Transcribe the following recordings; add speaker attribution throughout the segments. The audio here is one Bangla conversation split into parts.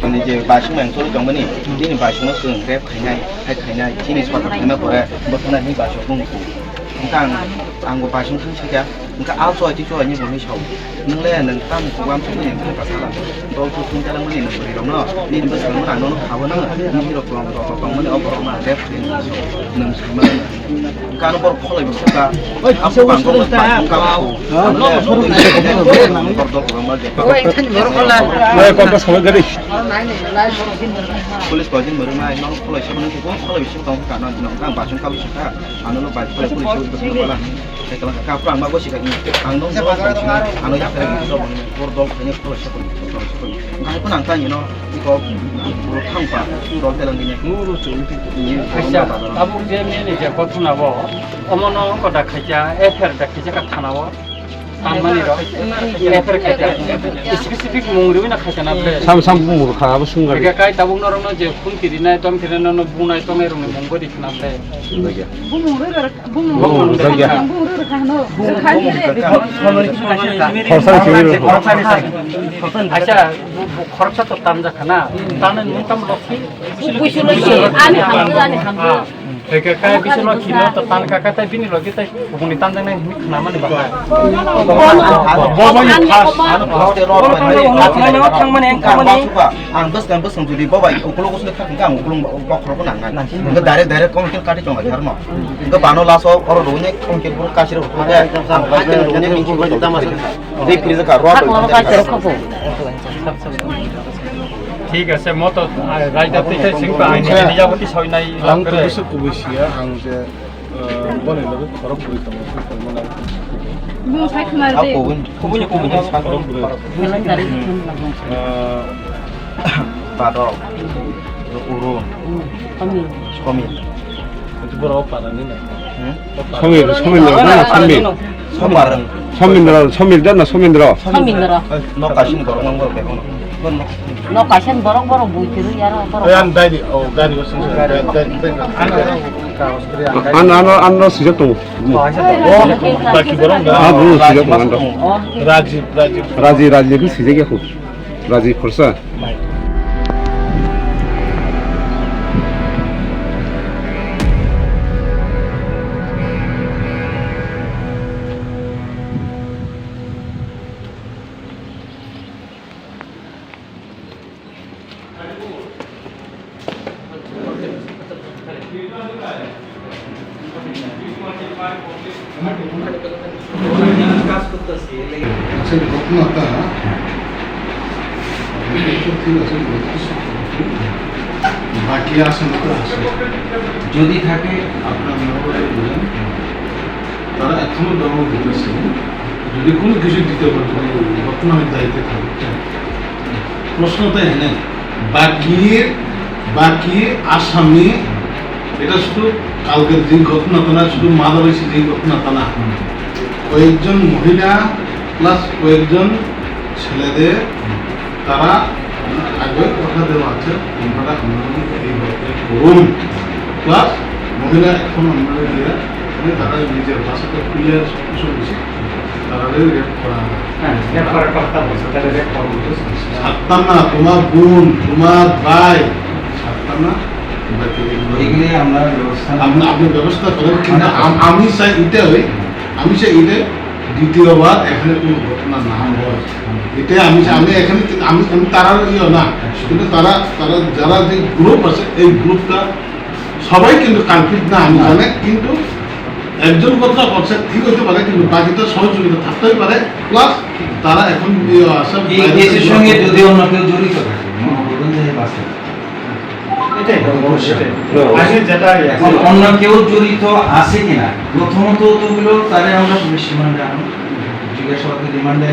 Speaker 1: মানে যে বাসিং মাংসল দংমানি দিনি বাসিং সং রেপ খাইনাय खायनाय जिनिस पत्र खायना परे बथनानि बासो बुंखौ ओंका आंबो बासों सैया ओंका आलसो आइथि सो आइनि बनि साव नोंलाय नों ताम खुगाम सो नि ओंका साला दल तो सुन जालां मनि नों दं न नि बस नों आनो खाबो नों नि रक रक मनि अबर मा रेप नों समा ओंका नो बर खलाय बिसका आफो बांगो ता ओंका ओइ थानि बर खला ओइ कन्टा सबाय गरि पुलिस बाजिन मरना नों खलाय सबनो को खलाय बिसक दं का नों बासों खाबो सका आनो नो बाय खलाय पुलिस बला Kalau kapal mak gua sih kan, angdong gua kan, anu ya kayak gitu, bordol kayaknya kalau siapa, nggak pun angka you know, itu buru tanpa, bordol telang gini. Buru cuy,
Speaker 2: Asia, abu je ni je kau tu nawa, omono kau dah kerja, effer dah kerja kat thanawa, tanmani ro, effer kerja, spesifik mungru ni nak kerja nabe.
Speaker 3: Sam mungru kah, apa sungguh?
Speaker 2: Jika kau tabung orang no je pun kiri na, tom kiri na no bunai tom erung ni munggu di nabe.
Speaker 3: Bunguru saja.
Speaker 2: Asia, khorsa tu tamja kana, tanen mungkam lokhi. Jika kau bisa lokhi no, tu tan kakak tu bini lokhi tu bukan di tamja ni nama ni bagai.
Speaker 1: Ang bus sendiri bawa ukulung usul kan ukulung bakal pun angan. Enggak direct kongkil kari cuma jarno. Enggak bano laso orang rohnya kongkil pun kasih roh. Ada rohnya minggu kita masih. Di freezer kar roh.
Speaker 2: ঠিক আছে মত রাজনীতি থেকে সিংপা আইনি নিজাবতী সৈনাই
Speaker 3: Ang terus kubisia, ang je boleh lebih korup berita mana.
Speaker 1: Aku pun sekarang. Padok, urun, komil.
Speaker 3: Itu berapa nih nih? Somil dah na somil dah.
Speaker 1: No kasih borong ngomong begono.
Speaker 4: No kasih borong buitiru ya borong.
Speaker 3: Yang dari, dari wasung dari. Anu sejak tu. Baki borong dah. Belum sejak tu. Raji itu sejak aku. Raji kursa. Saya berkata apa? Itu tidak saya berkata. Baki asal itu asal.
Speaker 1: Jadi থাকে
Speaker 3: আপনার মনে বলেন তারা এখনো দমন দিতেছে যদি কোনো কিছু দিতে পারে বর্তমানে দায়িত্বে থাকে প্রশ্নটা এনে বাকি আসামি এটা শুধু কালকের যে ঘটনাটা না শুধু মাদারসি যে ঘটনাটা না কয়েকজন মহিলা প্লাস কয়েকজন ছেলেদের তারা আগে কথা দেওয়া আছে আমরা করুন প্লাস মহিলা এখন আমরা দিয়ে তারা নিজের ভাষাটা ক্লিয়ার সবকিছু বেশি তারা রেপ করা ছাড়তাম না তোমার বোন তোমার ভাই ছাড়তাম না
Speaker 1: এগুলি আমরা ব্যবস্থা
Speaker 3: আপনি ব্যবস্থা করেন কিন্তু আমি চাই এটা দ্বিতীয়বার এখানে কোনো ঘটনা না হয় এটা আমি এখানে আমি তারা না কিন্তু তারা যারা যে গ্রুপ আছে এই গ্রুপটা সবাই কিন্তু কনফ্লিক্ট না আমি জানি কিন্তু একজন কথা করছে ঠিক হতে পারে কিন্তু বাকিটা সহযোগিতা থাকতেই পারে প্লাস তারা এখন
Speaker 1: এই কেসের সঙ্গে যদি অন্য কেউ জড়িত থাকে অন্য কেউ জড়িত আছে কিনা প্রথমত ওগুলো তাহলে আমরা পুলিশ রিমান্ডে আনো জিজ্ঞাসাবাদের রিমান্ডে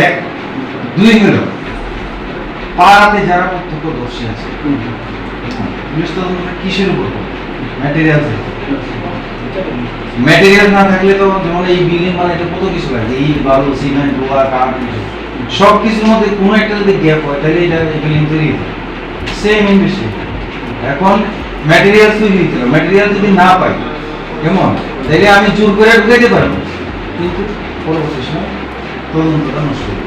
Speaker 1: এক দুই হলো পাড়াতে যারা প্রত্যক্ষদর্শী আছে পুলিশ তদন্ত কিসের উপর ম্যাটেরিয়াল না থাকলে তো যেমন এই বিল্ডিং মানে এটা কত কিছু লাগে ইট বালু সিমেন্ট লোহা কাঠ সব কিছুর মধ্যে কোনো একটা যদি গ্যাপ হয় তাহলে এটা বিল্ডিং তৈরি হয় সেম ইন্ডাস্ট্রি এখন ম্যাটেরিয়াল তৈরি হতে হবে ম্যাটেরিয়াল যদি না পাই কেমন তাহলে আমি জোর করে ঢুকাইতে পারবো কিন্তু পরবর্তী সময় তদন্তটা নষ্ট হবে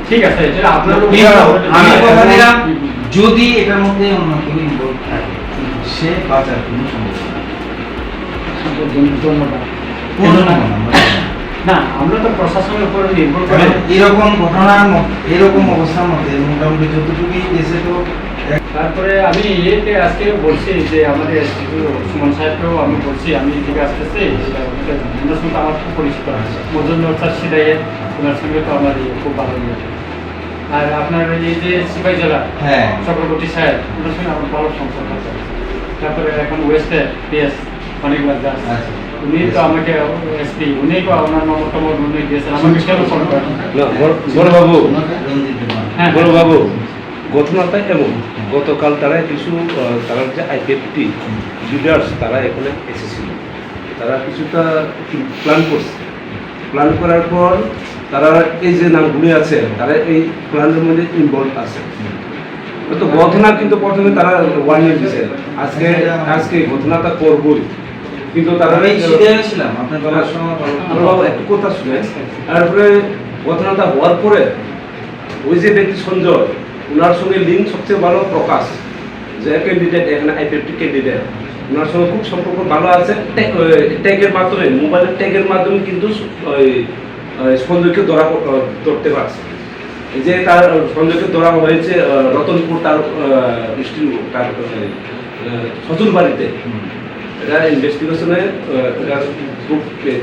Speaker 2: ঠিক আছে
Speaker 1: আমি কথা দিলাম যদি এটার মধ্যে অন্য কেউ ইনভলভ থাকে সে বাঁচার কোনো সম্ভাবনা
Speaker 2: না, আমরা তো প্রশাসনের উপরে নির্ভর করে
Speaker 1: এরকম এরকম অবস্থার মধ্যে মোটামুটি যতটুকুই দেশে তো
Speaker 2: তারপরে আমি ইয়েতে আজকে বলছি যে আমাদের সুমন সাহেবকেও আমি বলছি আমি এদিকে আসতেছি ওনার সঙ্গে আমার খুব পরিচিত আছে মজুমদার স্যার সিরাইয়ে ওনার সঙ্গে তো আমার খুব ভালো ইয়ে। আর আপনার এই যে সিপাই জেলা
Speaker 1: হ্যাঁ
Speaker 2: চক্রবর্তী সাহেব ওনার সঙ্গে আমার ভালো সম্পর্ক আছে। তারপরে এখন ওয়েস্টে পিএস অনেকবার দাস
Speaker 1: আচ্ছা।
Speaker 2: উনি তো আমাকে এসপি উনি তো ওনার মতামত উনি দিয়েছেন আমাকে কেন ফোন করেন
Speaker 5: বড়বাবু
Speaker 2: হ্যাঁ
Speaker 5: বড়বাবু ঘটনাটা এমন গতকাল তারা কিছু তারা যে আইপিএফটি লিডার্স তারা এখানে এসেছিল তারা কিছুটা প্ল্যান করছে প্ল্যান করার পর তারা এই যে নামগুলি আছে তারা এই প্ল্যানের মধ্যে ইনভলভ আছে তো ঘটনা কিন্তু প্রথমে তারা ওয়ার্নিং দিছে আজকে ঘটনাটা করবই কিন্তু তারা
Speaker 1: আমি সিরিয়াল ছিলাম আপনার গলার সঙ্গে
Speaker 5: বাবু একটু কথা শুনে তারপরে ঘটনাটা হওয়ার পরে ওই যে ব্যক্তি সঞ্জয় ওনার সঙ্গে লিঙ্ক সবচেয়ে ভালো প্রকাশ যে ক্যান্ডিডেট এখানে আইপিএফটি ক্যান্ডিডেট ওনার সঙ্গে খুব সম্পর্ক ভালো আছে ট্যাগের মাধ্যমে মোবাইলের ট্যাগের মাধ্যমে কিন্তু সঞ্জয়কে ধরতে পারছে এই যে তার সঞ্জয়কে ধরা হয়েছে রতনপুর তার তার শ্বশুর বাড়িতে এটা ইনভেস্টিগেশনে এটা খুব